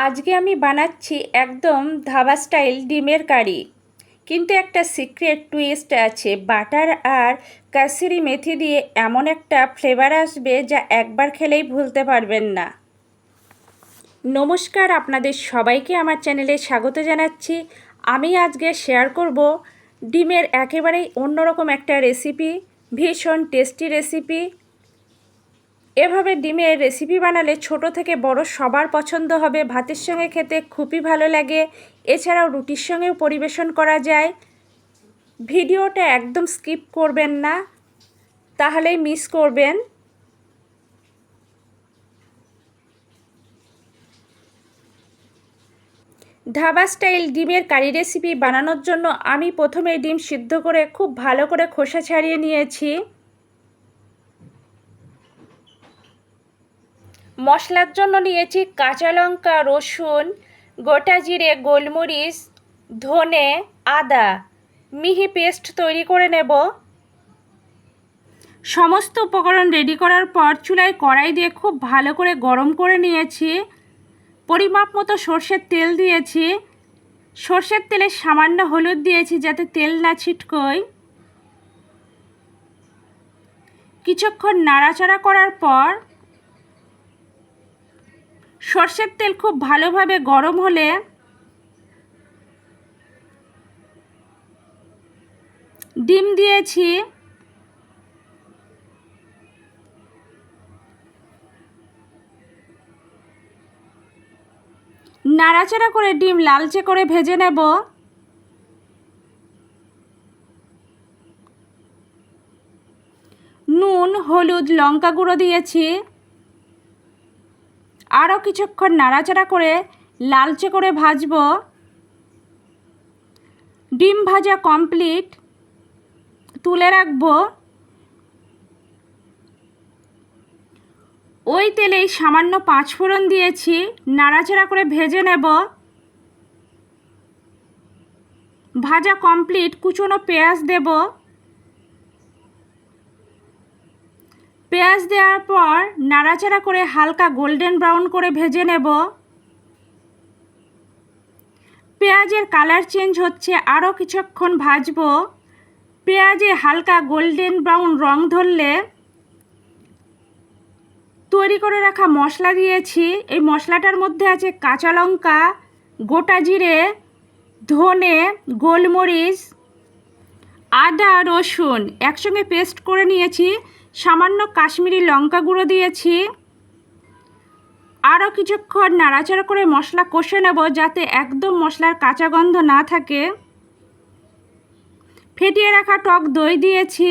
আজকে আমি বানাচ্ছি একদম ধাবা স্টাইল ডিমের কারি, কিন্তু একটা সিক্রেট টুইস্ট আছে। বাটার আর কাসুরি মেথি দিয়ে এমন একটা ফ্লেভার আসবে যা একবার খেলেই ভুলতে পারবেন না। নমস্কার, আপনাদের সবাইকে আমার চ্যানেলে স্বাগত জানাচ্ছি। আমি আজকে শেয়ার করব ডিমের একেবারেই অন্যরকম একটা রেসিপি, ভীষণ টেস্টি রেসিপি। এভাবে ডিমের রেসিপি বানালে ছোট থেকে বড় সবার পছন্দ হবে। ভাতের সঙ্গে খেতে খুবই ভালো লাগে, এছাড়াও রুটির সঙ্গেও পরিবেশন করা যায়। ভিডিওটা একদম স্কিপ করবেন না, তাহলেই মিস করবেন। ধাবা স্টাইল ডিমের কারি রেসিপি বানানোর জন্য আমি প্রথমে ডিম সিদ্ধ করে খুব ভালো করে খোসা ছাড়িয়ে নিয়েছি। মশলার জন্য নিয়েছি কাঁচা লঙ্কা, রসুন, গোটা জিরে, গোলমরিচ, ধনে, আদা, মিহি পেস্ট তৈরি করে নেব। সমস্ত উপকরণ রেডি করার পর চুলায় কড়াই দিয়ে খুব ভালো করে গরম করে নিয়েছি। পরিমাপ মতো সর্ষের তেল দিয়েছি। সর্ষের তেলে সামান্য হলুদ দিয়েছি যাতে তেল না ছিটকোয়। কিছুক্ষণ নাড়াচাড়া করার পর সর্ষের তেল খুব ভালোভাবে গরম হলে ডিম দিয়েছি। নাড়াচাড়া করে ডিম লালচে করে ভেজে নেব। নুন, হলুদ, লঙ্কা গুঁড়ো দিয়েছি। আরও কিছুক্ষণ নাড়াচাড়া করে লালচে করে ভাজবো। ডিম ভাজা কমপ্লিট, তুলে রাখবো। ওই তেলেই সামান্য পাঁচফোড়ন দিয়েছি, নাড়াচাড়া করে ভেজে নেব। ভাজা কমপ্লিট, কুচনো পেঁয়াজ দেব। পেঁয়াজ দেওয়ার পর নাড়াচাড়া করে হালকা গোল্ডেন ব্রাউন করে ভেজে নেব। পেঁয়াজের কালার চেঞ্জ হচ্ছে, আরও কিছুক্ষণ ভাজবো। পেঁয়াজে হালকা গোল্ডেন ব্রাউন রং ধরলে তৈরি করে রাখা মশলা দিয়েছি। এই মশলাটার মধ্যে আছে কাঁচা লঙ্কা, গোটা জিরে, ধনে, গোলমরিচ, আদা, রসুন একসঙ্গে পেস্ট করে নিয়েছি। সামান্য কাশ্মীরি লঙ্কা গুঁড়ো দিয়েছি। আরও কিছুক্ষণ নাড়াচাড়া করে মশলা কষে নেব যাতে একদম মশলার কাঁচা গন্ধ না থাকে। ফেটিয়ে রাখা টক দই দিয়েছি।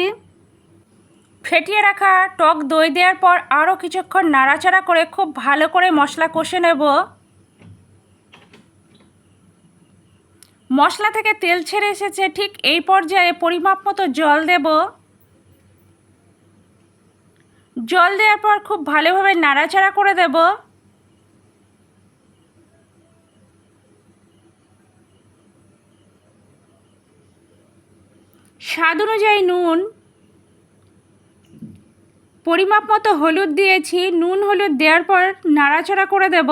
ফেটিয়ে রাখা টক দই দেওয়ার পর আরও কিছুক্ষণ নাড়াচাড়া করে খুব ভালো করে মশলা কষে নেব। মশলা থেকে তেল ছেড়ে এসেছে, ঠিক এই পর্যায়ে পরিমাপ মতো জল দেব। জল দেওয়ার পর খুব ভালোভাবে নাড়াচাড়া করে দেব। স্বাদ অনুযায়ী নুন, পরিমাপ মতো হলুদ দিয়েছি। নুন হলুদ দেওয়ার পর নাড়াচাড়া করে দেব।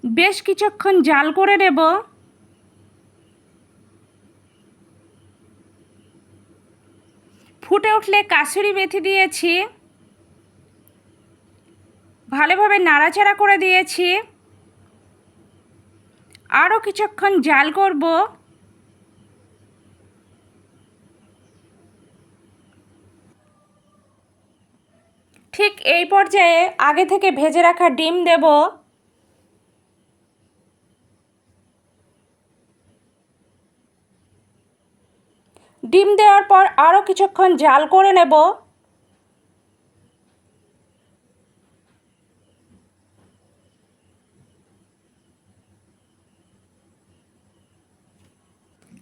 বেশ কিছুক্ষণ জাল করে নেব। ফুটে উঠলে কাসুরি মেথি দিয়েছি। ভালোভাবে নাড়াচাড়া করে দিয়েছি। আরও কিছুক্ষণ জাল করব। ঠিক এই পর্যায়ে আগে থেকে ভেজে রাখা ডিম দেব। ডিম দেওয়ার পর আরও কিছুক্ষণ জাল করে নেব।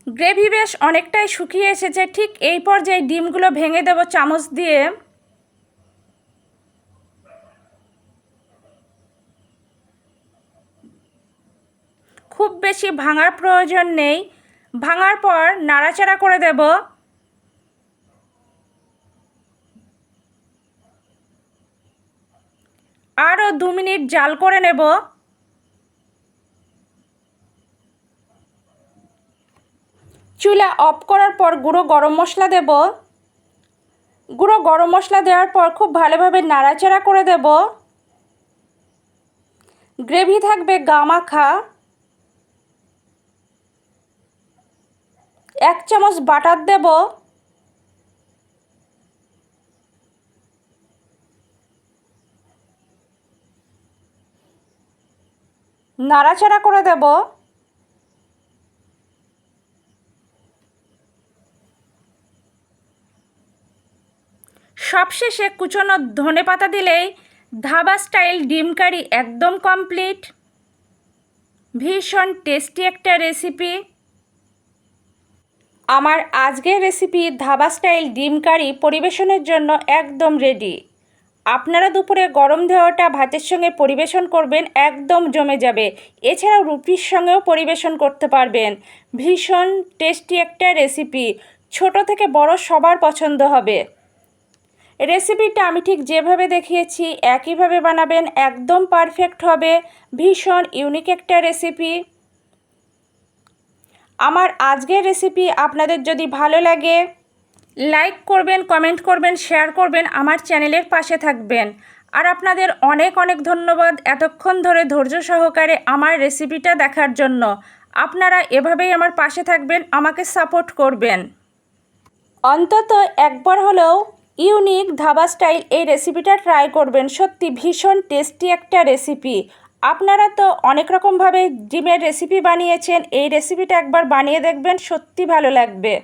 গ্রেভি বেশ অনেকটাই শুকিয়ে এসেছে, ঠিক এই পর্যায়ে ডিমগুলো ভেঙে দেব চামচ দিয়ে। খুব বেশি ভাঙার প্রয়োজন নেই। ভাঙার পর নাড়াচাড়া করে দেব। আরও 2 মিনিট জাল করে নেব। চুলা অফ করার পর গুঁড়ো গরম মশলা দেব। গুঁড়ো গরম মশলা দেওয়ার পর খুব ভালোভাবে নাড়াচাড়া করে দেব। গ্রেভি থাকবে গামাখা। 1 চামচ বাটার দেব। নাড়াচাড়া করে দেব। সবশেষে কুচনো ধনেপাতা দিলেই ধাবা স্টাইল ডিম কারি একদম কমপ্লিট। ভীষণ টেস্টি একটা রেসিপি। আমার আজকের রেসিপি ধাবা স্টাইল ডিম কারি পরিবেশনের জন্য একদম রেডি। আপনারা দুপুরে গরম দেওয়াটা ভাতের সঙ্গে পরিবেশন করবেন, একদম জমে যাবে। এছাড়াও রুটির সঙ্গেও পরিবেশন করতে পারবেন। ভীষণ টেস্টি একটা রেসিপি, ছোট থেকে বড় সবার পছন্দ হবে। রেসিপিটা আমি ঠিক যেভাবে দেখিয়েছি একইভাবে বানাবেন, একদম পারফেক্ট হবে। ভীষণ ইউনিক একটা রেসিপি। আমার আজকের রেসিপি আপনাদের যদি ভালো লাগে লাইক করবেন, কমেন্ট করবেন, শেয়ার করবেন, আমার চ্যানেলের পাশে থাকবেন। আর আপনাদের অনেক অনেক ধন্যবাদ এতক্ষণ ধরে ধৈর্য সহকারে আমার রেসিপিটা দেখার জন্য। আপনারা এভাবেই আমার পাশে থাকবেন, আমাকে সাপোর্ট করবেন। অন্তত একবার হলেও ইউনিক ধাবা স্টাইল এই রেসিপিটা ট্রাই করবেন। সত্যি ভীষণ টেস্টি একটা রেসিপি। আপনারা তো অনেক রকমভাবে ডিমের রেসিপি বানিয়েছেন, এই রেসিপিটা একবার বানিয়ে দেখবেন, সত্যি ভালো লাগবে।